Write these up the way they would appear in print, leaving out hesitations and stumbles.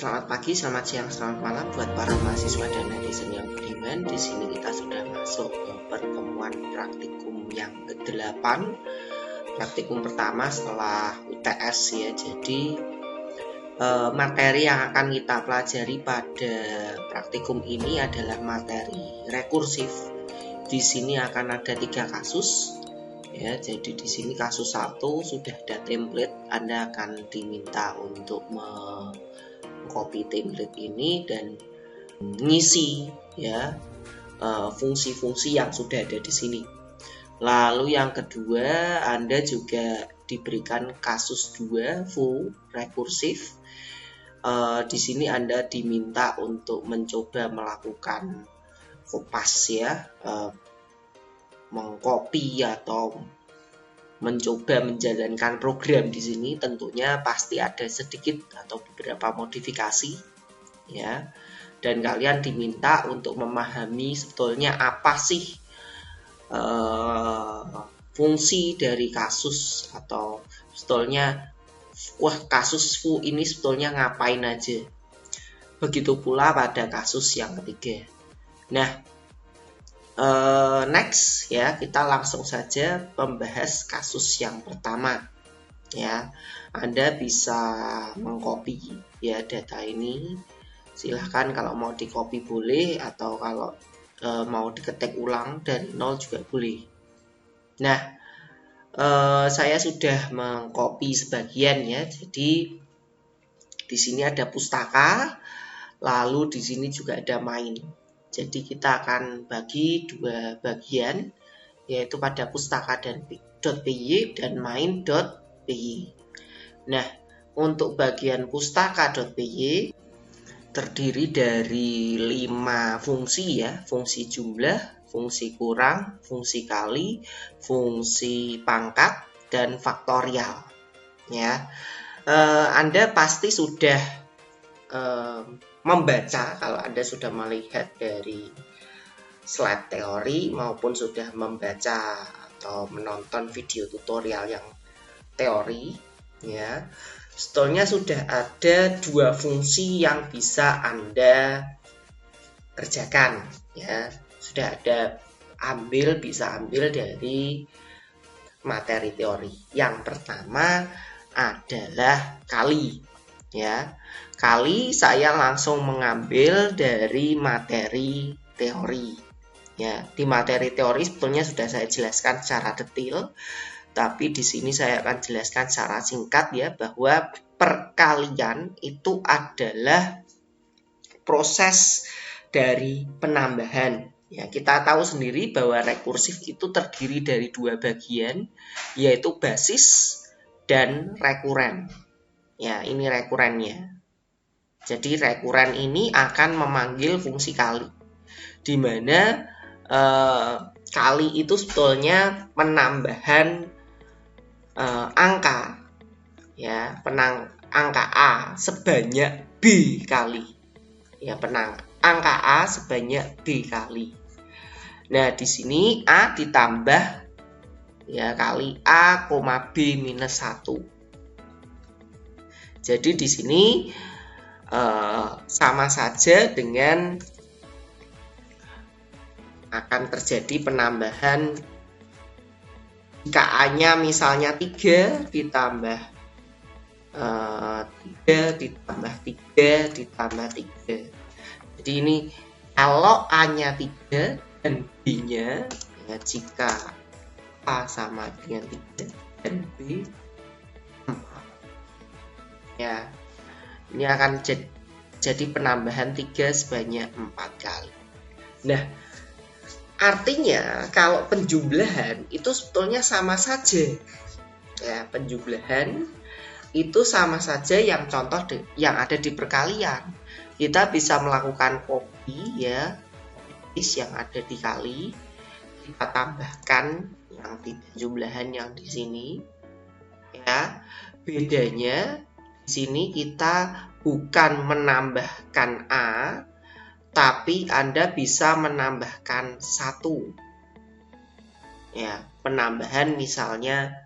Selamat pagi, selamat siang, selamat malam buat para mahasiswa dan netizen yang budiman. Di sini kita sudah masuk ke pertemuan praktikum yang ke-8. Praktikum pertama setelah UTS ya. Jadi materi yang akan kita pelajari pada praktikum ini adalah materi rekursif. Di sini akan ada 3 kasus. Ya, jadi di sini kasus 1 sudah ada template. Anda akan diminta untuk copy template ini dan ngisi ya fungsi-fungsi yang sudah ada di sini. Lalu yang kedua, Anda juga diberikan kasus 2 full rekursif. Di sini Anda diminta untuk mencoba melakukan kopas ya, mengcopy atau mencoba menjalankan program di sini. Tentunya pasti ada sedikit atau beberapa modifikasi ya, dan kalian diminta untuk memahami sebetulnya apa sih fungsi dari kasus, atau sebetulnya kasus fu ini sebetulnya ngapain aja. Begitu pula pada kasus yang ketiga. Nah, next ya, kita langsung saja membahas kasus yang pertama ya. Anda bisa mengcopy ya data ini, silahkan kalau mau di copy boleh, atau kalau mau diketik ulang dari nol juga boleh. Nah, saya sudah mengcopy sebagian ya. Jadi di sini ada pustaka, lalu di sini juga ada main. Jadi kita akan bagi 2 bagian, yaitu pada pustaka dan .py dan main.py. Nah, untuk bagian pustaka.py terdiri dari 5 fungsi ya, fungsi jumlah, fungsi kurang, fungsi kali, fungsi pangkat, dan faktorial ya. Anda pasti sudah membaca, kalau Anda sudah melihat dari slide teori maupun sudah membaca atau menonton video tutorial yang teori ya, sebetulnya sudah ada 2 fungsi yang bisa Anda kerjakan ya. Sudah ada bisa ambil dari materi teori. Yang pertama adalah kali ya. Kali saya langsung mengambil dari materi teori ya. Di materi teori sebetulnya sudah saya jelaskan secara detail, tapi di sini saya akan jelaskan secara singkat ya, bahwa perkalian itu adalah proses dari penambahan ya. Kita tahu sendiri bahwa rekursif itu terdiri dari 2 bagian, yaitu basis dan rekuren ya. Ini rekurennya. Jadi rekuren ini akan memanggil fungsi kali, di mana kali itu sebetulnya penambahan angka ya, angka A sebanyak B kali ya, angka A sebanyak B kali. Nah, di sini A ditambah ya kali A, B minus 1. Jadi di sini sama saja dengan akan terjadi penambahan. Jika A-nya misalnya 3 ditambah 3 ditambah 3 ditambah 3. Jadi ini kalau A-nya 3 dan B-nya ya, jika A sama dengan 3 dan B 4 ya, ini akan jadi penambahan 3 sebanyak 4 kali. Nah, artinya kalau penjumlahan itu sebetulnya sama saja ya. Penjumlahan itu sama saja yang contoh yang ada di perkalian. Kita bisa melakukan copy ya, yang ada di kali, kita tambahkan yang jumlahan yang di sini ya. Bedanya di sini kita bukan menambahkan A, tapi Anda bisa menambahkan 1 ya. Penambahan misalnya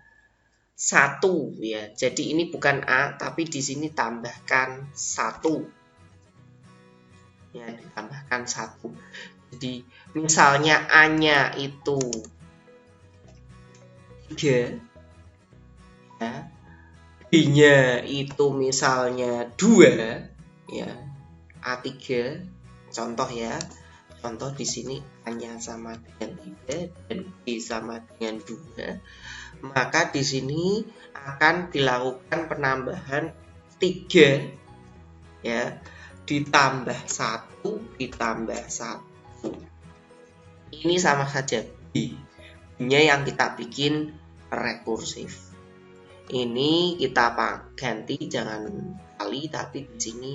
1 ya. Jadi ini bukan A, tapi di sini tambahkan 1 ya, ditambahkan 1. Jadi misalnya A-nya itu 3, ya, B-nya itu misalnya 2, ya, A3, contoh ya. Contoh di sini A-nya sama dengan 3 dan B sama dengan 2, maka di sini akan dilakukan penambahan 3, ya, ditambah 1 ditambah 1. Ini sama saja B-nya yang kita bikin rekursif. Ini kita ganti, jangan kali, tapi di sini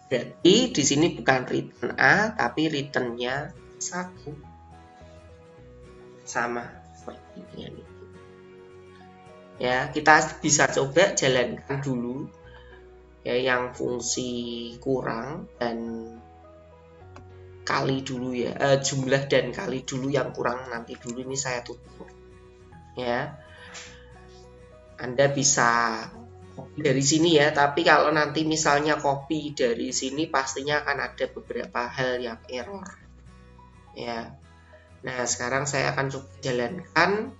berarti di sini bukan return A, tapi returnnya 1. Sama seperti ini. Ya, kita bisa coba jalankan dulu, ya, yang fungsi kurang dan kali dulu, ya, jumlah dan kali dulu yang kurang, nanti dulu ini saya tutup, ya. Anda bisa copy dari sini ya, tapi kalau nanti misalnya copy dari sini pastinya akan ada beberapa hal yang error, ya. Nah, sekarang saya akan coba jalankan.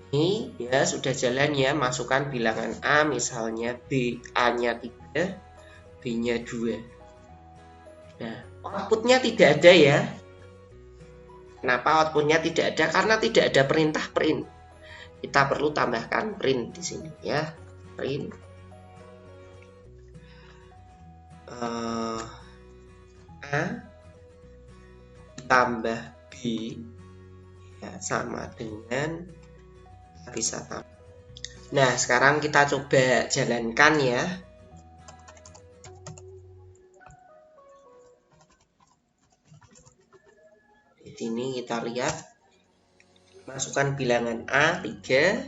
Ini ya sudah jalan ya, masukkan bilangan A, misalnya B, A-nya 3, B-nya 2. Nah, outputnya tidak ada ya. Kenapa outputnya tidak ada? Karena tidak ada perintah print. Kita perlu tambahkan print di sini ya, print A ditambah B, ya, sama dengan bisa tambah. Nah, sekarang kita coba jalankan ya. Di sini kita lihat, masukkan bilangan A 3,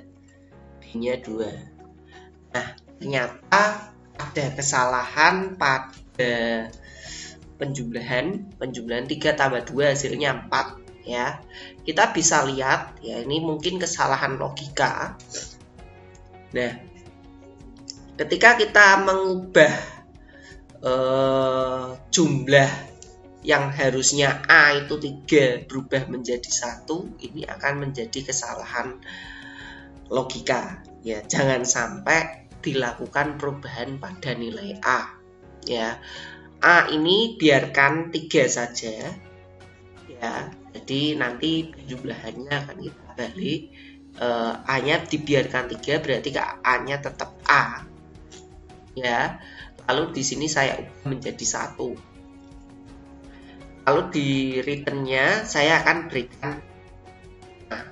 B-nya 2. Nah, ternyata ada kesalahan pada penjumlahan 3 tambah 2 hasilnya 4. Ya, kita bisa lihat ya, ini mungkin kesalahan logika. Nah, ketika kita mengubah jumlah yang harusnya A itu 3 berubah menjadi 1, ini akan menjadi kesalahan logika ya. Jangan sampai dilakukan perubahan pada nilai A, ya. A ini biarkan 3 saja, ya. Jadi nanti jumlahannya akan kita balik, A-nya dibiarkan 3, berarti A-nya tetap A, ya. Lalu di sini saya ubah menjadi 1. Lalu di returnnya saya akan berikan A,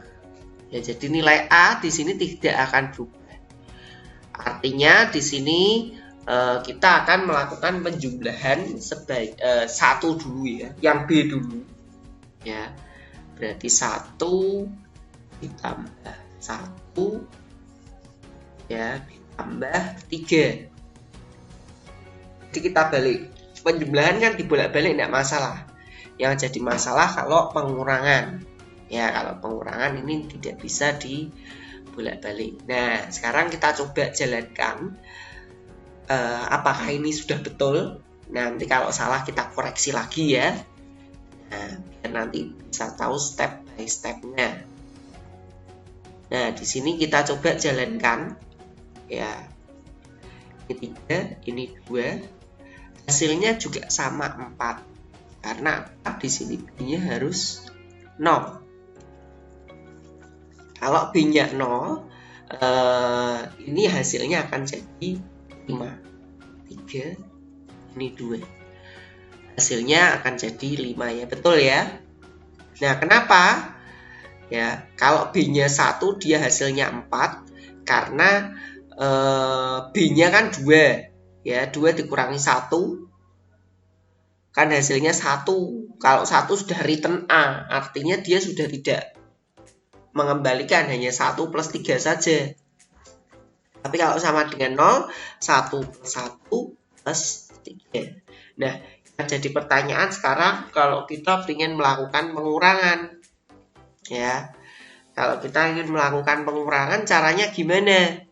ya. Jadi nilai A di sini tidak akan berubah. Artinya di sini kita akan melakukan penjumlahan sebaik 1 dulu ya, yang B dulu. Ya, berarti 1 ditambah 1, ya, ditambah 3. Jadi kita balik. Penjumlahan kan dibolak-balik tidak masalah. Yang jadi masalah kalau pengurangan. Ya, kalau pengurangan ini tidak bisa dibolak-balik. Nah, sekarang kita coba jalankan. Apakah ini sudah betul? Nanti kalau salah kita koreksi lagi ya. Nah, biar nanti bisa tahu step by stepnya. Nah, di sini kita coba jalankan ya. Ini 3, ini 2. Hasilnya juga sama 4. Karena di sini B-nya harus 0. Kalau B-nya 0, ini hasilnya akan jadi 5. 3, ini 2. Hasilnya akan jadi 5 ya, betul ya. Nah, kenapa? Ya, kalau B-nya 1 dia hasilnya 4 karena B-nya kan 2. Ya, 2 dikurangi 1 kan hasilnya 1. Kalau 1 sudah return A, artinya dia sudah tidak mengembalikan, hanya 1 plus 3 saja. Tapi kalau sama dengan 0, 1 plus 1 plus 3. Nah, jadi pertanyaan sekarang kalau kita ingin melakukan pengurangan, Ya, kalau kita ingin melakukan pengurangan, caranya gimana?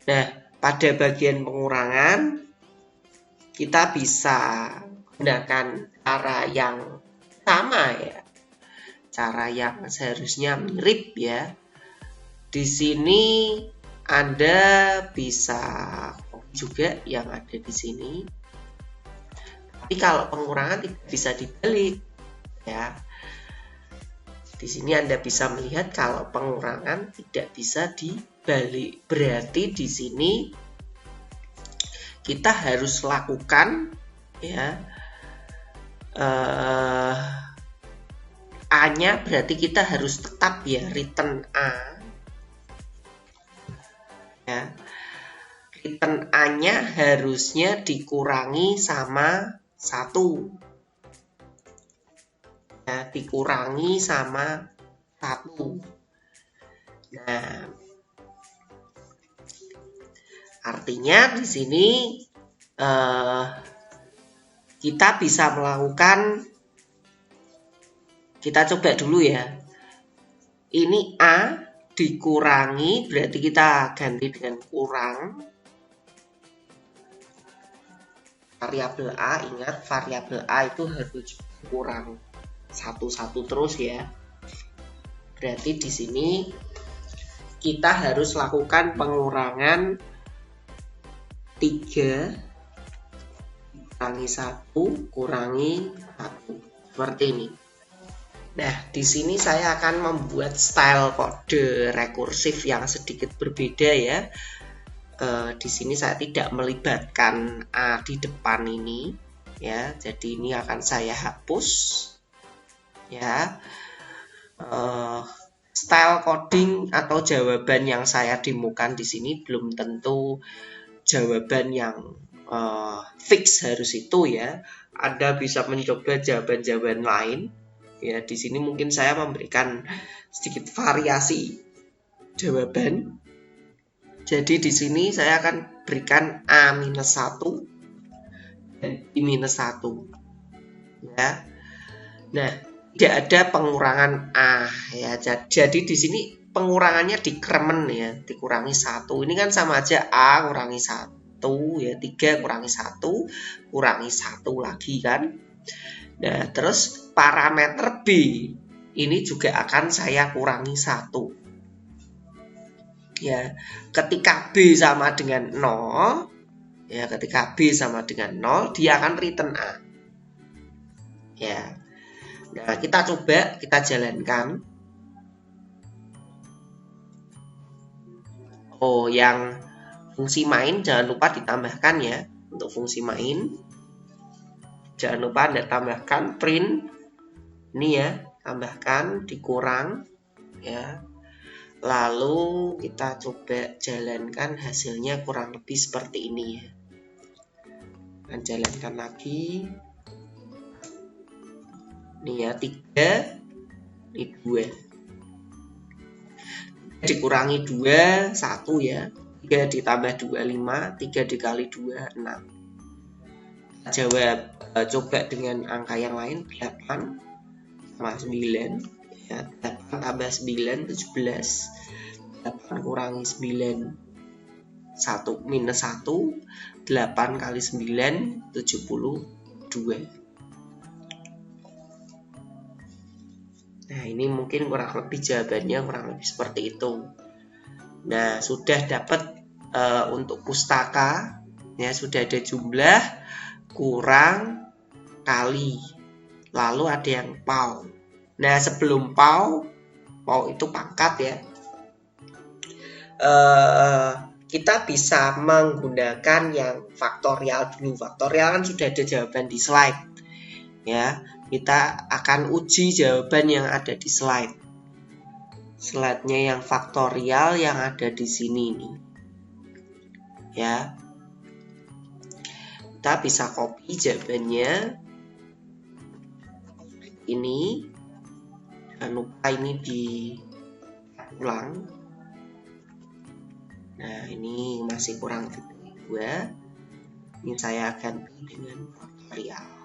Nah, pada bagian pengurangan, kita bisa gunakan cara yang sama ya. Cara yang seharusnya mirip ya. Di sini Anda bisa juga yang ada di sini. Tapi kalau pengurangan tidak bisa dibalik ya. Di sini Anda bisa melihat kalau pengurangan tidak bisa dibalik. Berarti di sini kita harus lakukan ya A-nya berarti kita harus tetap ya return A ya. Return A-nya harusnya dikurangi sama 1 ya, dikurangi sama 1. Nah, artinya di sini kita bisa melakukan, kita coba dulu ya. Ini A dikurangi, berarti kita ganti dengan kurang. Variabel A, ingat variabel A itu harus kurang 1 terus ya. Berarti di sini kita harus lakukan pengurangan 3 kurangi 1 kurangi 1 seperti ini. Nah, di sini saya akan membuat style kode rekursif yang sedikit berbeda ya. Di sini saya tidak melibatkan A di depan ini ya. Jadi ini akan saya hapus ya. Style coding atau jawaban yang saya demokan di sini belum tentu jawaban yang fix harus itu ya. Anda bisa mencoba jawaban-jawaban lain ya. Di sini mungkin saya memberikan sedikit variasi jawaban. Jadi di sini saya akan berikan A-1 dan B-1 ya. Nah, tidak ada pengurangan A ya. Jadi di sini pengurangannya dikremen ya, dikurangi 1. Ini kan sama aja A kurangi 1 ya, 3 kurangi 1 kurangi 1 lagi kan. Nah, terus parameter B ini juga akan saya kurangi 1. Ya, ketika B sama dengan 0 ya, ketika B sama dengan 0 dia akan return A ya. Nah, kita coba, kita jalankan. Oh, yang fungsi main jangan lupa ditambahkan ya. Untuk fungsi main jangan lupa Anda tambahkan print ini ya, tambahkan dikurang ya. Lalu kita coba jalankan, hasilnya kurang lebih seperti ini ya. Dan jalankan lagi. Ini ya, 3, ini 2. Dikurangi 2, 1 ya. 3 ditambah 2, 5. 3 dikali 2, 6. Jawab, coba dengan angka yang lain, 8 sama 9. Ya, 8 tambah 9, 17. 8 kurangi 9, 1 minus 1. 8 kali 9, 72. Nah, ini mungkin kurang lebih jawabannya kurang lebih seperti itu. Nah, sudah dapat untuk pustaka ya, sudah ada jumlah, kurang, kali. Lalu ada yang PAU. Nah, sebelum PAU itu pangkat ya. Kita bisa menggunakan yang faktorial dulu. Faktorial kan sudah ada jawaban di slide. Ya, kita akan uji jawaban yang ada di slide. Slide-nya yang faktorial yang ada di sini nih. Ya. Kita bisa copy jawabannya. Ini jangan lupa ini diulang. Nah, ini masih kurang 2. Ini saya ganti dengan faktorial.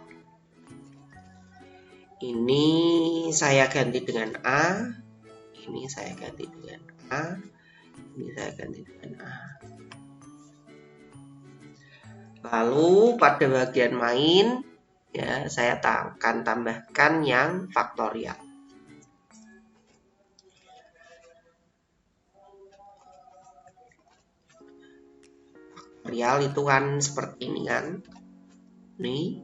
Ini saya ganti dengan A. Ini saya ganti dengan A. Ini saya ganti dengan A. Lalu pada bagian main, ya, saya akan tambahkan yang faktorial. Faktorial itu kan seperti ini kan. Nih.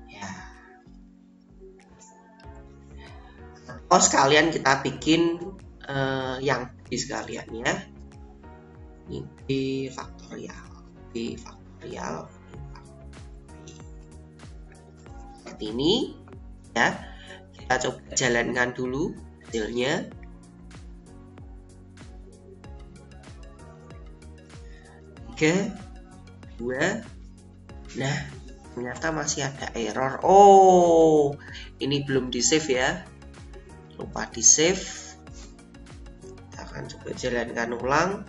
Ya. Atau sekalian kita bikin yang B sekalian ya. Ini B faktorial. B faktorial. Seperti ini ya. Kita coba jalankan dulu hasilnya. Tiga, 2. Nah, ternyata masih ada error. Oh, ini belum di save ya. Lupa di save. Kita akan coba jalankan ulang.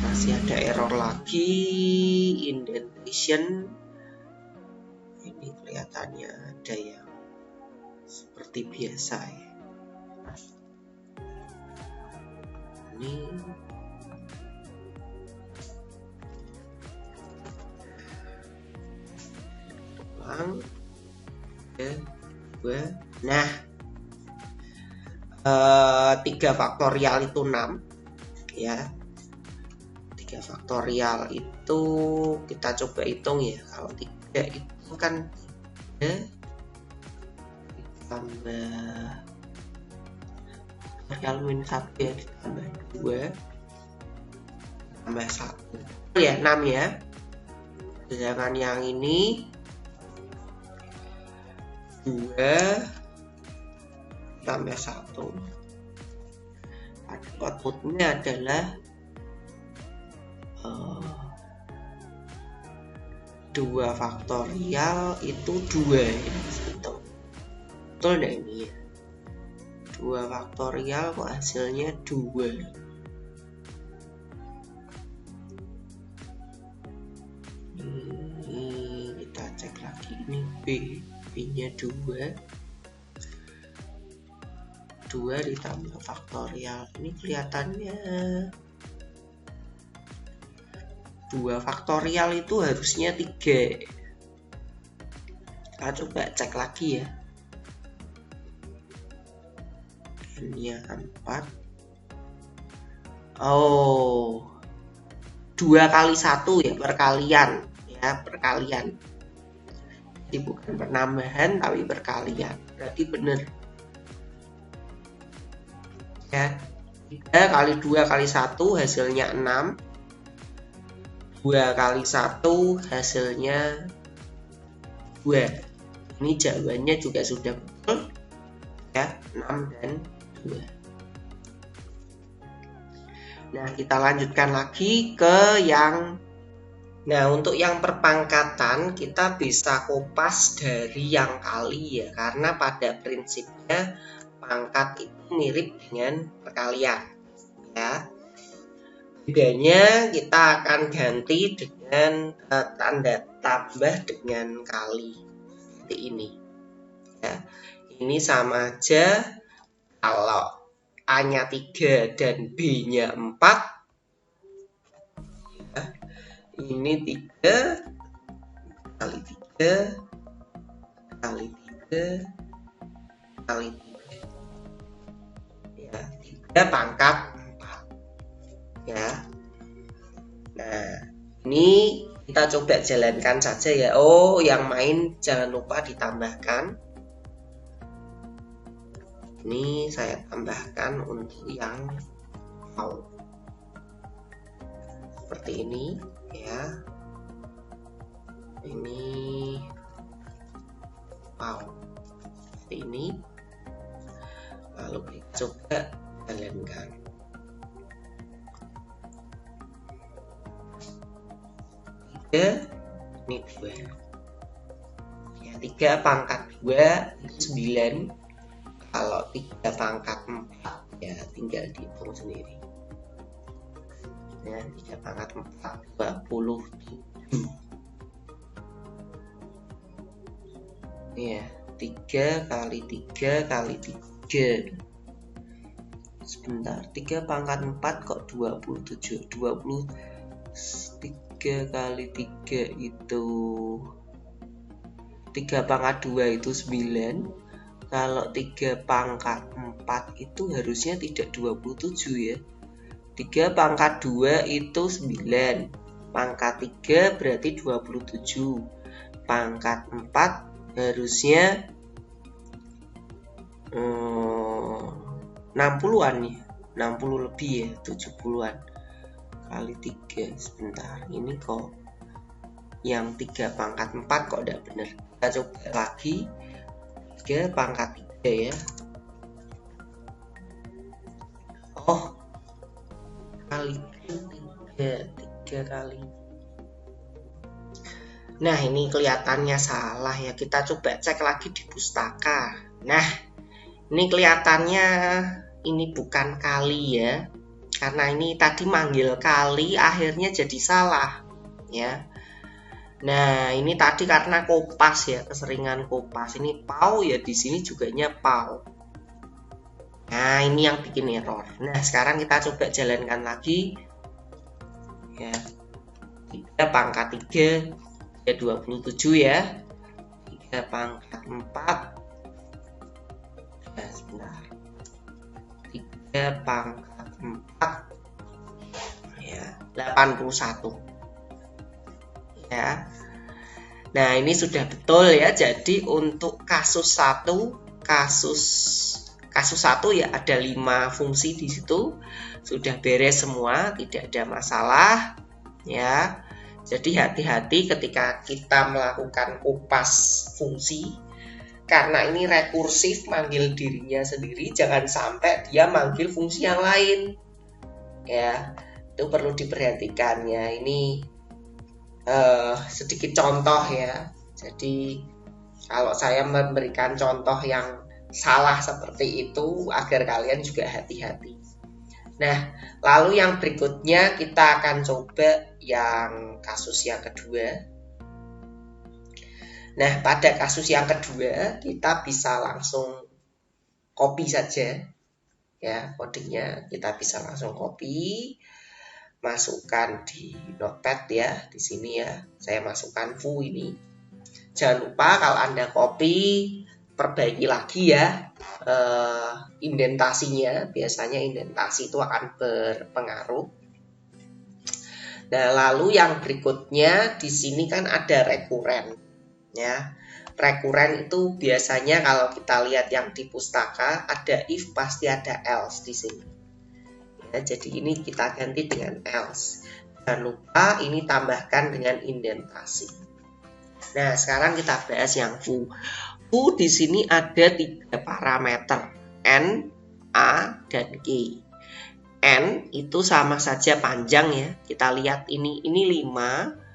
Masih ada error lagi. Indentation. Ini kelihatannya ada yang seperti biasa ya. Ini ulang. Nah, 3 faktorial itu 6 ya. 3 faktorial itu kita coba hitung ya. Kalau 3 itu kan 3 ditambah faktorial min 1 ya, ditambah 2 tambah 1 ya, 6 ya. Sedangkan yang ini 2 tambah 1. Outputnya adalah 2 faktorial itu 2 ya. Betul deh ini ya. 2 faktorial kok hasilnya 2. Ini kita cek lagi, ini B nya 2 ditambah faktorial. Ini kelihatannya 2 faktorial itu harusnya 3. Kita coba cek lagi ya. Ini 4. Oh, 2 kali 1 ya, perkalian ya, perkalian. Jadi bukan penambahan tapi perkalian. Berarti benar ya. 3 kali 2 kali 1 hasilnya 6. 2 kali 1 hasilnya 2. Ini jawabannya juga sudah betul ya, 6 dan 2. Nah, kita lanjutkan lagi ke yang. Nah, untuk yang perpangkatan kita bisa kopas dari yang kali ya, karena pada prinsipnya pangkat itu mirip dengan perkalian ya. Bedanya kita akan ganti dengan tanda tambah dengan kali seperti ini ya. Ini sama aja, kalau A-nya 3 dan B-nya 4 ya. Ini 3 kali 3 kali 3 kali 3 ya, 3 pangkat 4 ya. Nah, ini kita coba jalankan saja ya. Oh, yang main jangan lupa ditambahkan. Ini saya tambahkan untuk yang mau seperti ini ya. Ini wow, seperti ini. Lalu kita coba jalankan. Ini 2 ya, 3 pangkat 2 itu 9. Kalau 3 pangkat 4 ya tinggal dihitung sendiri ya. 3 pangkat 4 27 Ya, 3 kali 3 kali 3. Sebentar, 3 pangkat 4 kok 27. 23 kali 3 itu 3 pangkat 2 itu 9. Kalau 3 pangkat 4 itu harusnya tidak 27 ya. 3 pangkat 2 itu 9. Pangkat 3 berarti 27. Pangkat 4 harusnya 60-an ya. 60 lebih ya, 70-an. Kali 3, sebentar. Ini kok yang 3 pangkat 4 kok tidak benar. Kita coba lagi. 3 pangkat 3 ya. Oh, kali 3 kali. Nah, ini kelihatannya salah ya. Kita coba cek lagi di pustaka. Nah, ini kelihatannya ini bukan kali ya. Karena ini tadi manggil kali, akhirnya jadi salah ya. Nah, ini tadi karena kopas ya, keseringan kopas. Ini pau ya, di sini juga pau. Nah, ini yang bikin error. Nah, sekarang kita coba jalankan lagi. Ya. 3 pangkat 3 ya 27 ya. 3 pangkat 4. Ya, sebentar. 3 pangkat 4 ya 81 ya. Nah, ini sudah betul ya. Jadi untuk kasus 1 ya ada 5 fungsi di situ. Sudah beres semua, tidak ada masalah ya. Jadi hati-hati ketika kita melakukan kupas fungsi. Karena ini rekursif manggil dirinya sendiri, jangan sampai dia manggil fungsi yang lain. Ya, itu perlu diperhatikan ya. Ini sedikit contoh ya. Jadi kalau saya memberikan contoh yang salah seperti itu agar kalian juga hati-hati. Nah, lalu yang berikutnya kita akan coba yang kasus yang kedua. Nah, pada kasus yang kedua kita bisa langsung copy saja ya, kodenya kita bisa langsung copy, masukkan di notepad ya, di sini ya. Saya masukkan foo ini. Jangan lupa kalau Anda copy, perbaiki lagi ya indentasinya. Biasanya indentasi itu akan berpengaruh. Nah, lalu yang berikutnya di sini kan ada rekuren. Ya, rekuren itu biasanya kalau kita lihat yang di pustaka ada if, pasti ada else di sini. Ya, jadi ini kita ganti dengan else. Jangan lupa ini tambahkan dengan indentasi. Nah, sekarang kita bahas yang foo. Foo di sini ada 3 parameter, n, a, dan g. N itu sama saja panjang ya. Kita lihat ini 5.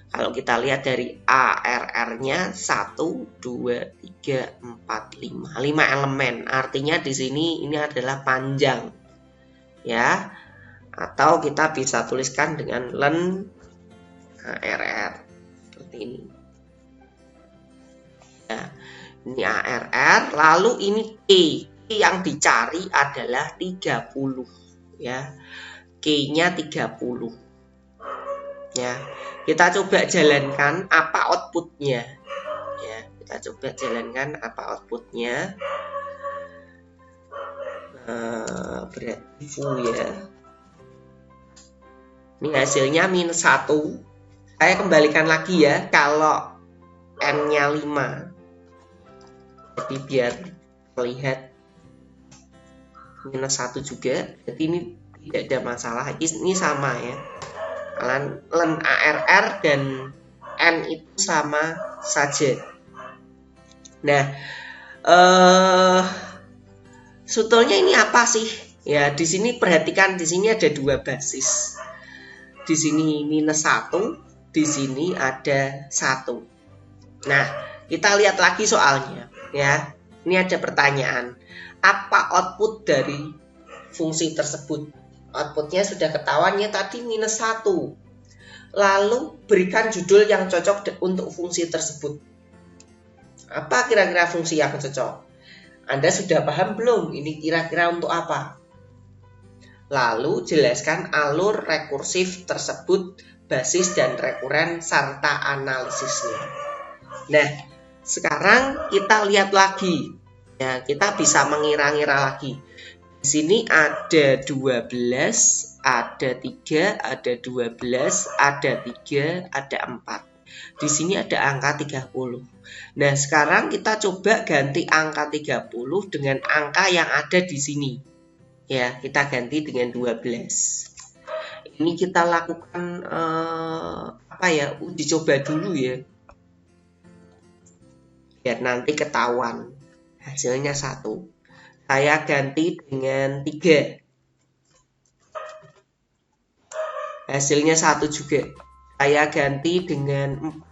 Kalau kita lihat dari ARR-nya 1, 2, 3, 4, 5. 5 elemen. Artinya di sini ini adalah panjang. Ya. Atau kita bisa tuliskan dengan len ARR. Seperti ini. Ya. Ini ARR. Lalu ini K. K yang dicari adalah 30. Ya. K-nya 30. Ya. Kita coba jalankan apa outputnya. Ya, kita coba jalankan apa outputnya. Berarti foo ya. Ini hasilnya -1. Saya kembalikan lagi ya. Kalau n-nya 5. Jadi biar terlihat -1 juga. Jadi ini tidak ada masalah. Ini sama ya. Len ARR dan N itu sama saja. Nah, sebetulnya ini apa sih? Ya, di sini perhatikan, di sini ada 2 basis. Di sini -1, di sini ada 1. Nah, kita lihat lagi soalnya ya. Ini ada pertanyaan. Apa output dari fungsi tersebut? Outputnya sudah ketahuan ya tadi -1. Lalu berikan judul yang cocok untuk fungsi tersebut. Apa kira-kira fungsi yang cocok? Anda sudah paham belum? Ini kira-kira untuk apa? Lalu jelaskan alur rekursif tersebut, basis dan rekuren, serta analisisnya. Nah, sekarang kita lihat lagi. Ya, kita bisa mengira-ngira lagi. Di sini ada 12, ada 3, ada 12, ada 3, ada 4. Di sini ada angka 30. Nah, sekarang kita coba ganti angka 30 dengan angka yang ada di sini. Ya, kita ganti dengan 12. Ini kita lakukan uji coba dulu ya. Biar nanti ketahuan. Hasilnya 1. Saya ganti dengan 3. Hasilnya 1 juga. Saya ganti dengan 4.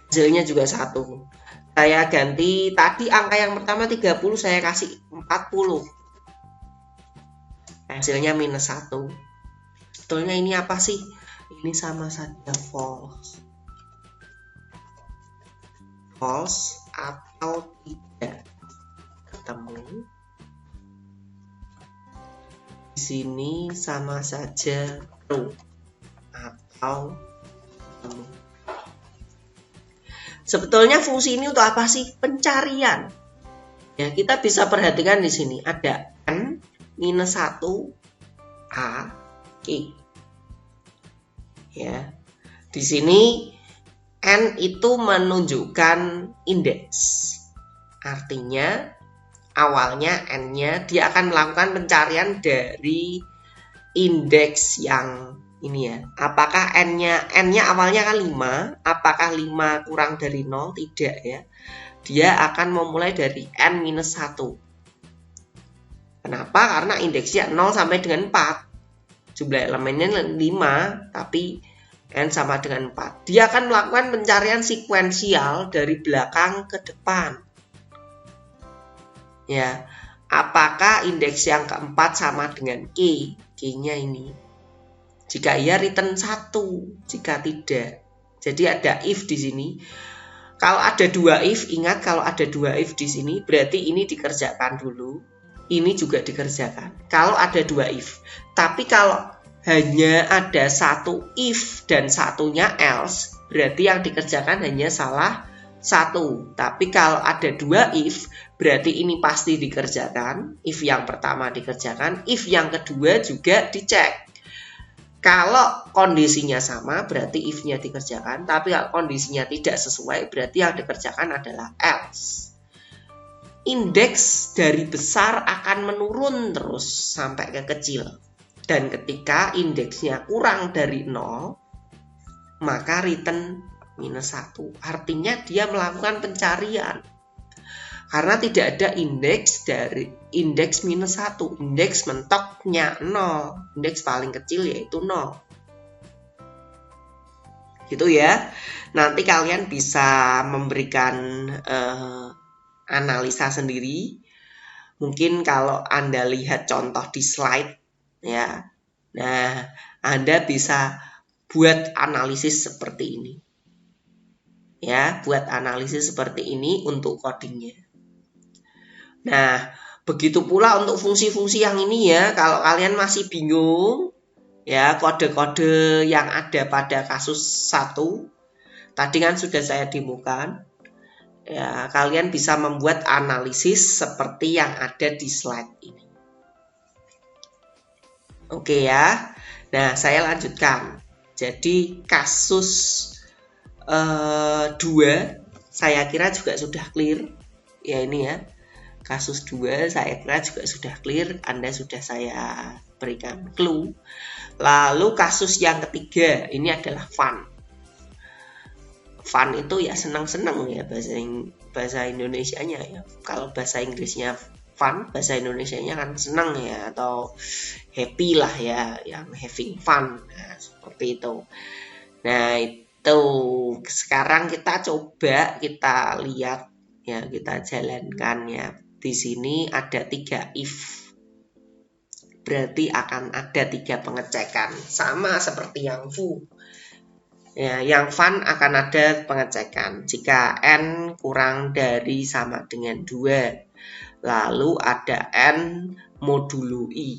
Hasilnya juga 1. Saya ganti tadi angka yang pertama 30, saya kasih 40. Hasilnya minus 1. Sebetulnya ini apa sih? Ini sama saja false. False atau tidak ketemu. Di sini sama saja true atau ketemu. Sebetulnya fungsi ini untuk apa sih? Pencarian. Ya, kita bisa perhatikan di sini ada n minus 1 a q. Ya. Di sini n itu menunjukkan indeks. Artinya awalnya n-nya dia akan melakukan pencarian dari indeks yang ini ya. Apakah n-nya awalnya kan 5, apakah 5 kurang dari 0? Tidak ya. Dia akan memulai dari n-1. Kenapa? Karena indeksnya 0 sampai dengan 4. Jumlah elemennya 5, tapi n sama dengan 4. Dia akan melakukan pencarian sekuensial dari belakang ke depan. Ya, apakah indeks yang keempat sama dengan Q? Q-nya ini. Jika iya return 1, jika tidak. Jadi ada if di sini. Kalau ada 2 if, ingat kalau ada 2 if di sini berarti ini dikerjakan dulu. Ini juga dikerjakan. Kalau ada 2 if. Tapi kalau hanya ada 1 if dan satunya else, berarti yang dikerjakan hanya salah 1. Tapi kalau ada 2 if, berarti ini pasti dikerjakan. If yang pertama dikerjakan, if yang kedua juga dicek. Kalau kondisinya sama, berarti if-nya dikerjakan. Tapi kalau kondisinya tidak sesuai, berarti yang dikerjakan adalah else. Indeks dari besar akan menurun terus sampai ke kecil. Dan ketika indeksnya kurang dari 0, maka return minus 1. Artinya dia melakukan pencarian. Karena tidak ada indeks dari indeks minus 1. Indeks mentoknya 0. Indeks paling kecil yaitu 0. Gitu ya. Nanti kalian bisa memberikan analisa sendiri. Mungkin kalau Anda lihat contoh di slide ya. Nah, Anda bisa buat analisis seperti ini. Ya, buat analisis seperti ini untuk codingnya. Nah, begitu pula untuk fungsi-fungsi yang ini ya. Kalau kalian masih bingung ya kode-kode yang ada pada kasus 1, tadi kan sudah saya demokan. Ya, kalian bisa membuat analisis seperti yang ada di slide ini. Oke ya. Nah, saya lanjutkan. Jadi kasus 2 saya kira juga sudah clear. Ya ini ya. Kasus 2 saya kira juga sudah clear. Anda sudah saya berikan clue. Lalu kasus yang ketiga, ini adalah fun. Fun itu ya senang-senang ya bahasa Indonesianya ya. Kalau bahasa Inggrisnya fun, bahasa Indonesianya kan senang ya, atau happy lah ya, yang having fun. Nah, seperti itu. Nah, itu sekarang kita coba kita lihat ya, kita jalankan ya. Di sini ada 3 if. Berarti akan ada 3 pengecekan. Sama seperti yang foo. Ya, yang fun akan ada pengecekan jika n kurang dari sama dengan 2. Lalu ada n modulo i.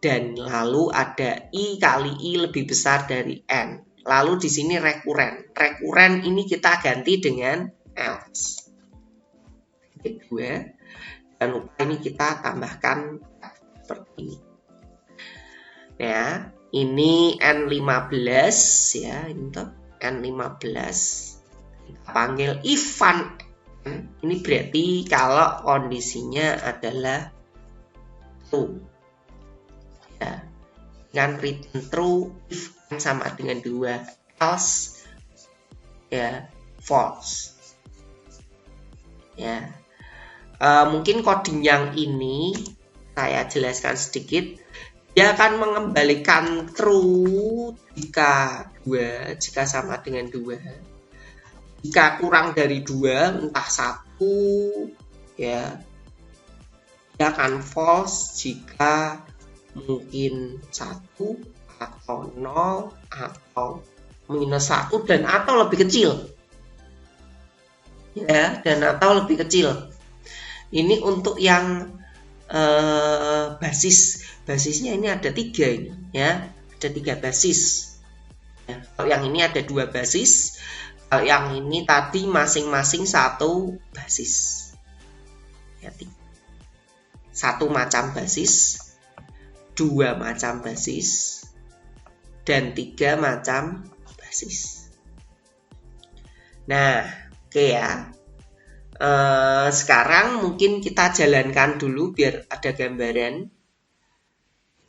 Dan lalu ada i kali i lebih besar dari n. Lalu di sini rekuren. Rekuren ini kita ganti dengan else. 2. Dan lupa ini kita tambahkan seperti ini. Ya. Ini N15 ya, ini N15. Kita panggil if fun n. Ini berarti kalau kondisinya adalah true. Ya. Kan return true if n sama dengan 2, else ya false. Ya. Mungkin coding yang ini saya jelaskan sedikit. Dia akan mengembalikan true jika sama dengan 2. Jika kurang dari 2, entah 1 ya, dia akan false jika mungkin 1 atau 0 atau minus 1 dan atau lebih kecil. Ya, dan atau lebih kecil. Ini untuk yang basisnya ini ada 3 ini ya, ada 3 basis ya. Kalau yang ini ada 2 basis, kalau yang ini tadi masing-masing 1 basis ya, 1 macam basis, 2 macam basis, dan 3 macam basis. Nah, oke ya. Sekarang mungkin kita jalankan dulu biar ada gambaran.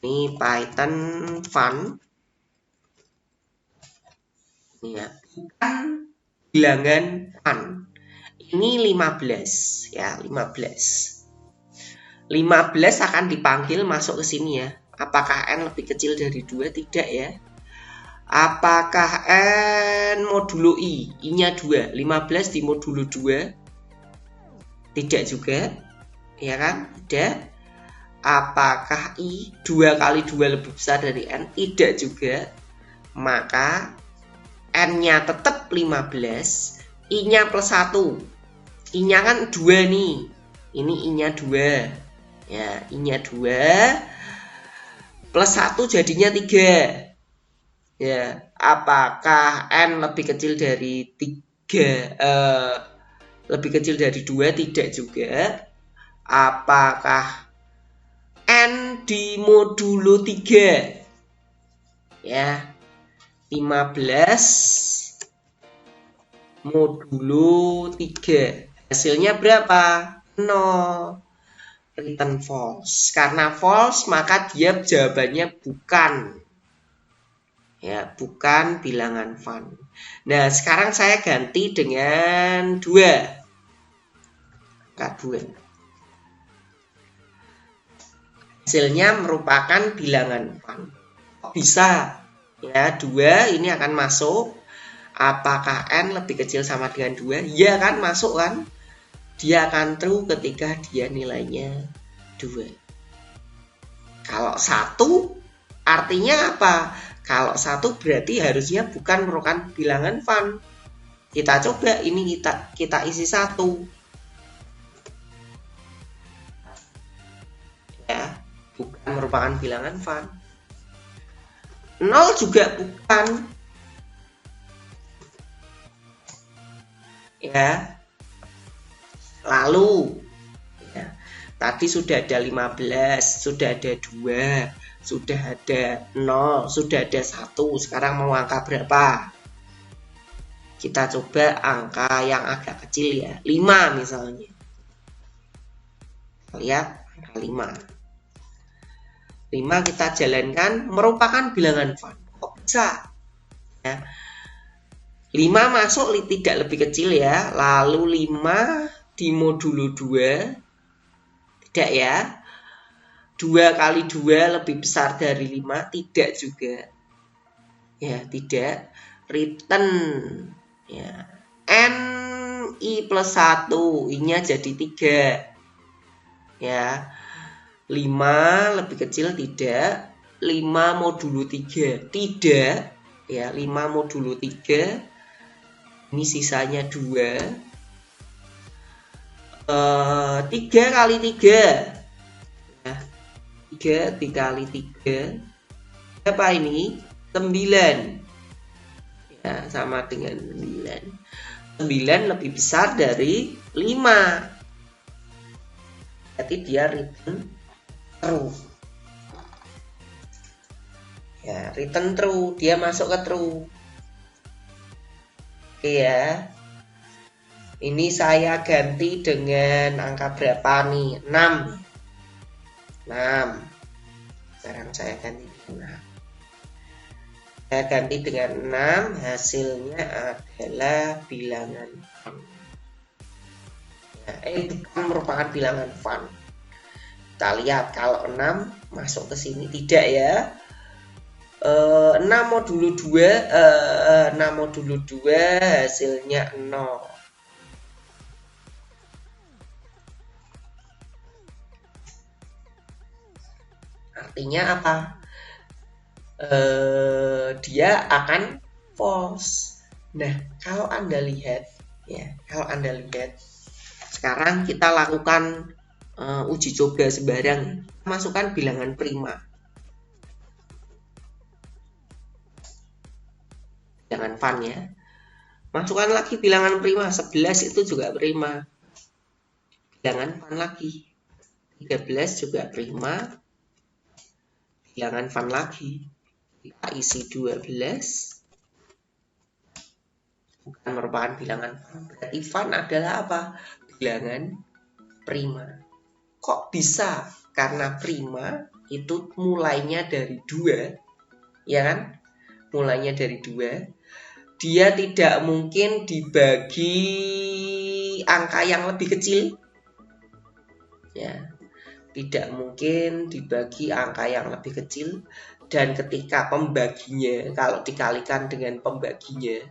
Ini Python fun ya, bukan bilangan fun. Ini 15 ya, 15 akan dipanggil masuk ke sini ya. Apakah n lebih kecil dari 2? Tidak ya. Apakah n modulo i? I-nya 2. 15 di modulo 2? Tidak juga, ya kan? Tidak. Apakah i 2 kali 2 lebih besar dari n? Tidak juga. Maka n-nya tetap 15, i-nya plus 1. I-nya kan 2 nih. Ini i-nya 2. Ya, i-nya 2 plus 1 jadinya 3. Ya, apakah n lebih kecil dari 3? Lebih kecil dari 2? Tidak juga. Apakah n di modulo 3? Ya, 15 modulo 3. Hasilnya berapa? 0. Return false. Karena false maka dia jawabannya bukan. Ya, bukan bilangan fun. Nah, sekarang saya ganti dengan 2. Angka 2. Hasilnya merupakan bilangan fun. Bisa. Ya, 2 ini akan masuk. Apakah n lebih kecil sama dengan 2? Ya kan, masuk kan? Dia akan true ketika dia nilainya 2. Kalau 1 artinya apa? Kalau 1 berarti harusnya bukan merupakan bilangan fun. Kita coba ini kita isi 1. Ya, bukan merupakan bilangan fun. 0 juga bukan. Ya. Lalu ya, tadi sudah ada 15, sudah ada 2. Sudah ada 0, sudah ada 1. Sekarang mau angka berapa? Kita coba angka yang agak kecil ya. 5 misalnya. Lihat angka 5. 5 kita jalankan merupakan bilangan fun. Kok bisa? Ya. 5 masuk tidak lebih kecil ya. Lalu 5 di modulo 2. Tidak ya. 2 kali 2 lebih besar dari 5? Tidak juga. Ya, tidak. Return. Ya. N I plus 1. I-nya jadi 3. Ya. 5 lebih kecil tidak. 5 modulo 3. Tidak. ya, 5 modulo 3, ini sisanya 2, 3 kali 3, nah, 3 dikali 3, apa ini? 9, ya, sama dengan 9. 9 lebih besar dari 5, berarti dia return true. Ya, return true, dia masuk ke true. Oke ya. Ini saya ganti dengan angka berapa nih? 6. 6. Sekarang saya ganti dengan 6. Saya ganti dengan 6, hasilnya adalah bilangan fun. Ya, bukan merupakan bilangan fun. Kita lihat kalau 6 masuk ke sini tidak ya. 6 modulo 2 hasilnya 0. Artinya apa? Dia akan false. Nah, kalau Anda lihat ya, sekarang kita lakukan uji coba sembarang, masukkan bilangan prima. Bilangan fun ya. Masukkan lagi bilangan prima, 11 itu juga prima. Bilangan fun lagi. 13 juga prima. Bilangan fun lagi. Kita isi 12. Bukan merupakan bilangan fun. Berarti fun adalah apa? Bilangan prima. Kok bisa? Karena prima itu mulainya dari 2. Ya kan? Mulainya dari 2. Dia tidak mungkin dibagi angka yang lebih kecil. Ya, tidak mungkin dibagi angka yang lebih kecil. Dan ketika pembaginya, kalau dikalikan dengan pembaginya,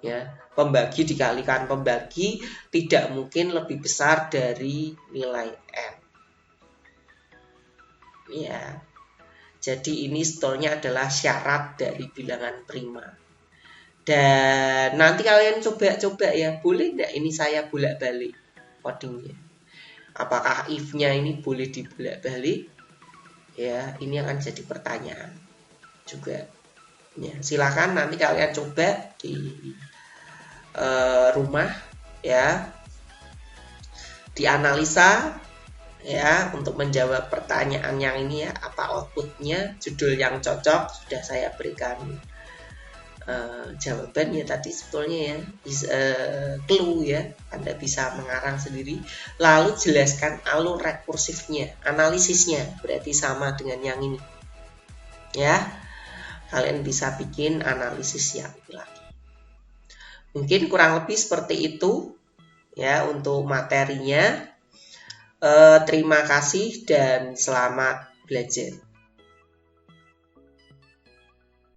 ya, pembagi dikalikan pembagi tidak mungkin lebih besar dari nilai n. Ya, jadi ini sebetulnya adalah syarat dari bilangan prima. Dan nanti kalian coba-coba ya, boleh nggak ini saya bolak-balik codingnya? Apakah if-nya ini boleh dibolak-balik? Ya, ini akan jadi pertanyaan juga. Ya, silakan nanti kalian coba di rumah ya, dianalisa ya untuk menjawab pertanyaan yang ini ya, apa outputnya, judul yang cocok sudah saya berikan. Jawaban ya tadi sebetulnya ya, clue ya, Anda bisa mengarang sendiri, lalu jelaskan alur rekursifnya, analisisnya, berarti sama dengan yang ini ya, kalian bisa bikin analisis yang lagi. Mungkin kurang lebih seperti itu ya untuk materinya. Terima kasih dan selamat belajar.